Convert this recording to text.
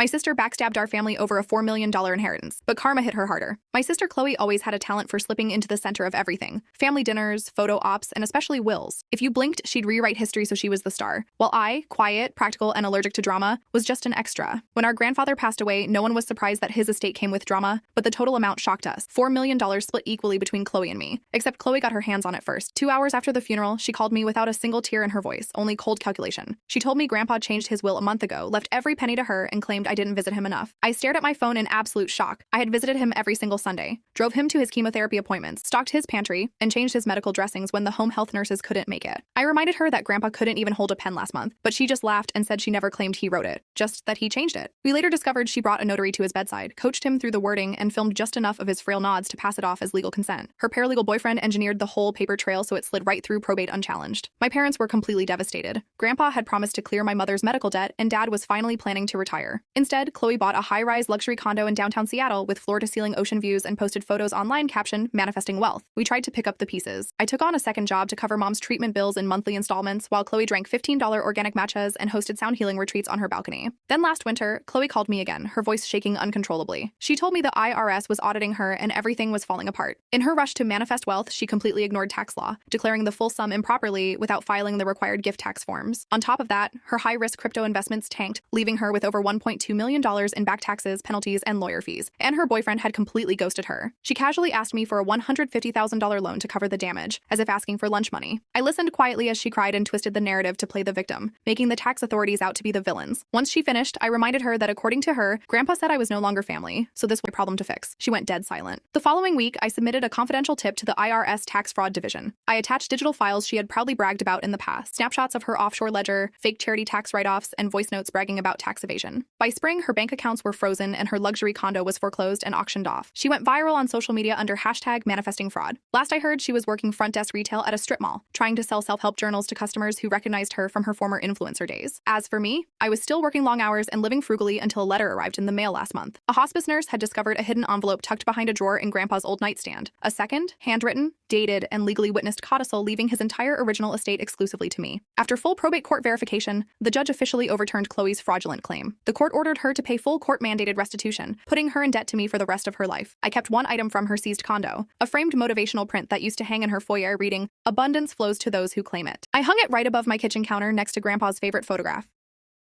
My sister backstabbed our family over a $4 million inheritance, but karma hit her harder. My sister Chloe always had a talent for slipping into the center of everything. Family dinners, photo ops, and especially wills. If you blinked, she'd rewrite history so she was the star. While I, quiet, practical, and allergic to drama, was just an extra. When our grandfather passed away, no one was surprised that his estate came with drama, but the total amount shocked us. $4 million split equally between Chloe and me. Except Chloe got her hands on it first. 2 hours after the funeral, she called me without a single tear in her voice, only cold calculation. She told me Grandpa changed his will a month ago, left every penny to her, and claimed I didn't visit him enough. I stared at my phone in absolute shock. I had visited him every single Sunday, drove him to his chemotherapy appointments, stocked his pantry, and changed his medical dressings when the home health nurses couldn't make it. I reminded her that Grandpa couldn't even hold a pen last month, but she just laughed and said she never claimed he wrote it, just that he changed it. We later discovered she brought a notary to his bedside, coached him through the wording, and filmed just enough of his frail nods to pass it off as legal consent. Her paralegal boyfriend engineered the whole paper trail so it slid right through probate unchallenged. My parents were completely devastated. Grandpa had promised to clear my mother's medical debt, and Dad was finally planning to retire. Instead, Chloe bought a high-rise luxury condo in downtown Seattle with floor-to-ceiling ocean views and posted photos online captioned, "Manifesting Wealth." We tried to pick up the pieces. I took on a second job to cover Mom's treatment bills in monthly installments, while Chloe drank $15 organic matchas and hosted sound healing retreats on her balcony. Then last winter, Chloe called me again, her voice shaking uncontrollably. She told me the IRS was auditing her and everything was falling apart. In her rush to manifest wealth, she completely ignored tax law, declaring the full sum improperly without filing the required gift tax forms. On top of that, her high-risk crypto investments tanked, leaving her with over $1.2 million in back taxes, penalties, and lawyer fees. And her boyfriend had completely ghosted her. She casually asked me for a $150,000 loan to cover the damage, as if asking for lunch money. I listened quietly as she cried and twisted the narrative to play the victim, making the tax authorities out to be the villains. Once she finished, I reminded her that according to her, Grandpa said I was no longer family, so this was a problem to fix. She went dead silent. The following week, I submitted a confidential tip to the IRS Tax Fraud Division. I attached digital files she had proudly bragged about in the past, snapshots of her offshore ledger, fake charity tax write-offs, and voice notes bragging about tax evasion. By spring, her bank accounts were frozen and her luxury condo was foreclosed and auctioned off. She went viral on social media under hashtag manifesting fraud. Last I heard, she was working front desk retail at a strip mall, trying to sell self-help journals to customers who recognized her from her former influencer days. As for me, I was still working long hours and living frugally until a letter arrived in the mail last month. A hospice nurse had discovered a hidden envelope tucked behind a drawer in Grandpa's old nightstand. A second, handwritten, dated, and legally witnessed codicil leaving his entire original estate exclusively to me. After full probate court verification, the judge officially overturned Chloe's fraudulent claim. The court ordered her to pay full court-mandated restitution, putting her in debt to me for the rest of her life. I kept one item from her seized condo, a framed motivational print that used to hang in her foyer reading, "Abundance flows to those who claim it." I hung it right above my kitchen counter next to Grandpa's favorite photograph.